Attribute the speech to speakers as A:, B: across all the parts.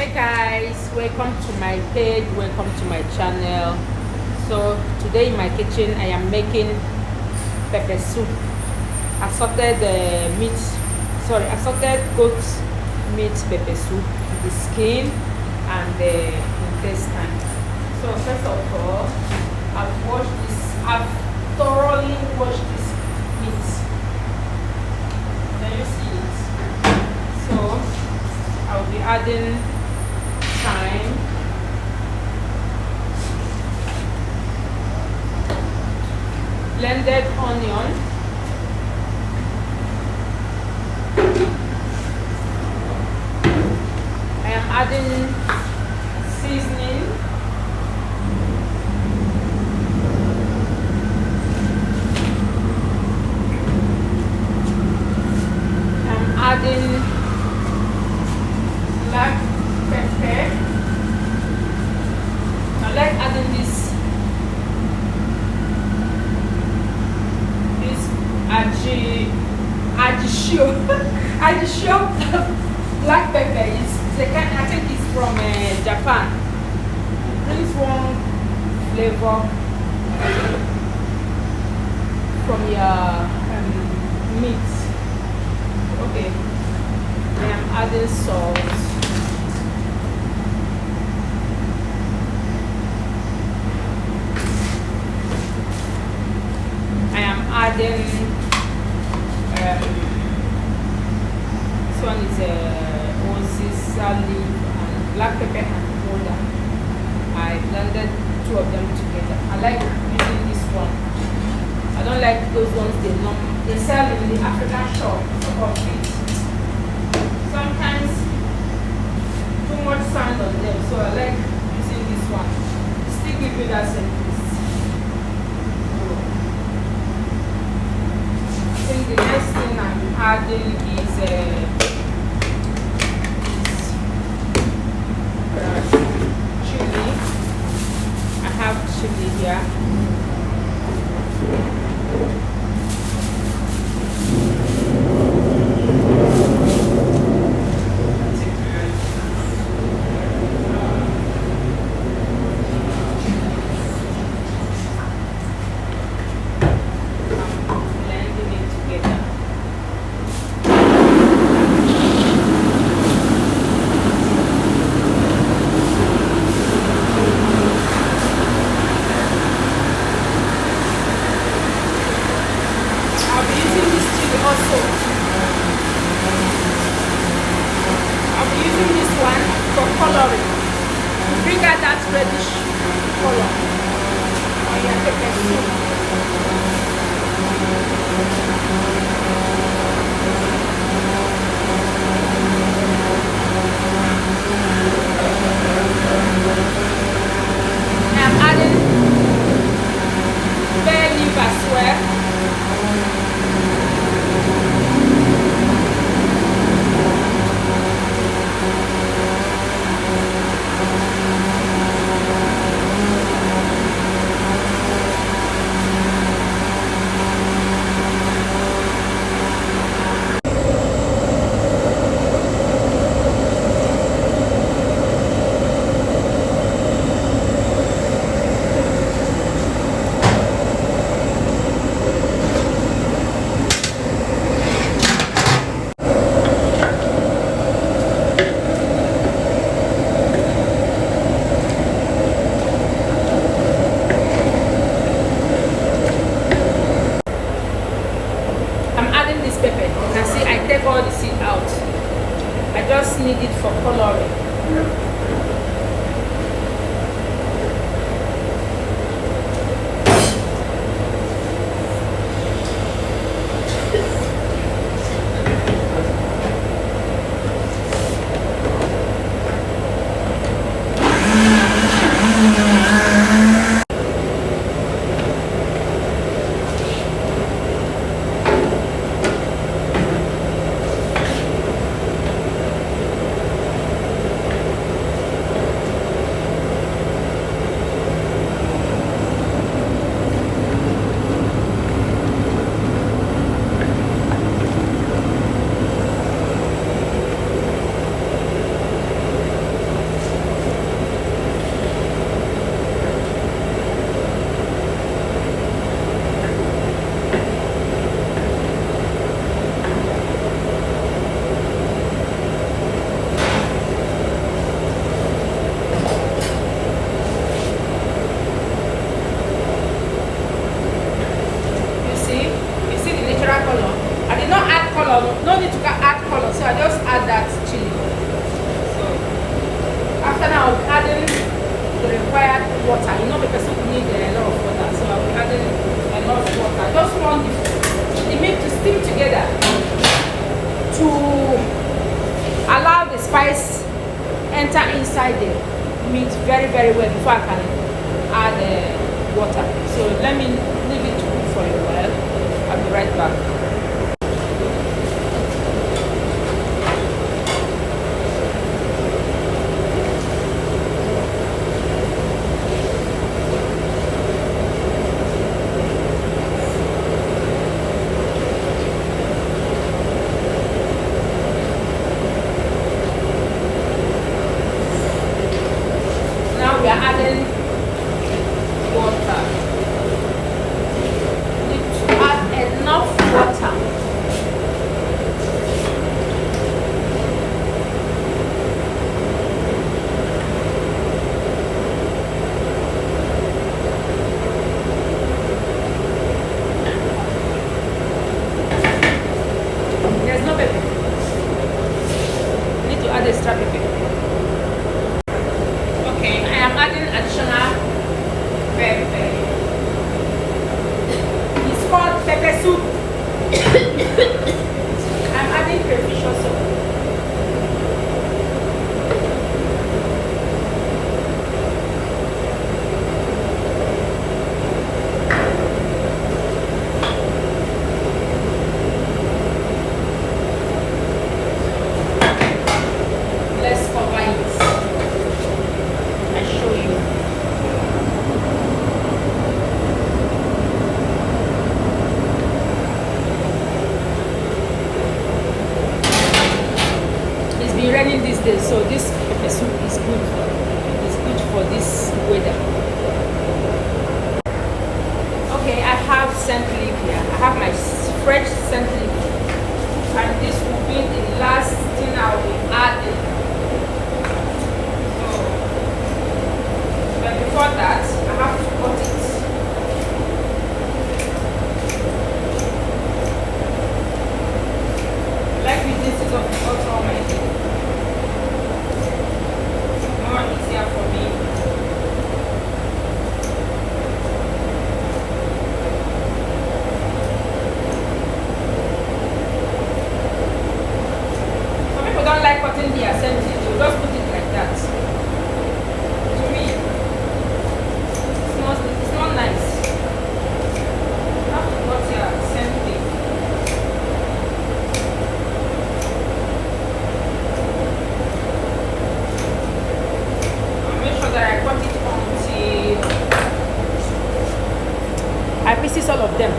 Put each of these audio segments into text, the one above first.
A: Hey guys, welcome to my page, welcome to my channel. So today in my kitchen I am making pepper soup, assorted assorted goat meat pepper soup with the skin and the intestine. So first of all, I've thoroughly washed this meat. Can you see it? So I'll be adding thyme, blended onion, I am adding seasoning, I'm adding black pepper. I like adding this ajisho black pepper is the kind, I think it's from Japan. It brings one flavor from your meat. Okay, I am adding salt. Adding this one is oziza leaf and black pepper and powder. I blended two of them together. I like using this one. I don't like those ones they sell in the African shop. Sometimes too much sand on them, so I like using this one. Still give you that same taste. The next thing I'm adding is chili. I have chili here. Coloring to bring out that reddish color on your pepper soup. I'm adding bay leaf as well. Take all the seed out. I just need it for coloring. add chili. So after now, I'll be adding the required water. You know, pepper soup need a lot of water, so I'll be adding enough water. I just want the meat to steam together to allow the spice enter inside the meat very well before I can add water. So let me leave it to cook for a while. I'll be right back. Now we are adding water. Need to add enough water. There's no pepper. Need to add extra pepper. Okay, I am adding additional pepper. It's called pepper soup. I'm adding crayfish also. Let's cover it. I show you. It's been raining these days, so this pepper soup is good. It's good for this weather. Okay, I have scent leaf here. I have my fresh scent leaf, and this will be the last thing I will add in. But before that, I have to cut it. I like using scissors to cut all my things. More easier for me. Some people don't like cutting their scent leaf, so just put it like that. To me, it's not nice. You have to cut your scent leaf. I'll make sure that I cut it until I pieces all of them.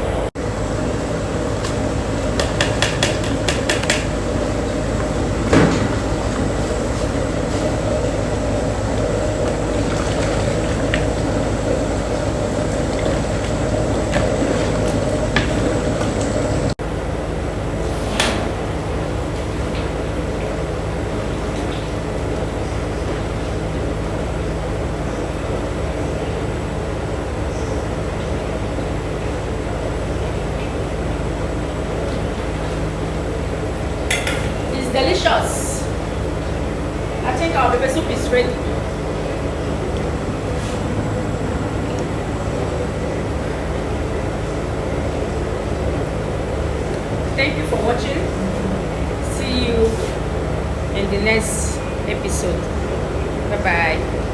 A: Delicious. I think our pepper soup is ready. Thank you for watching. See you in the next episode. Bye bye.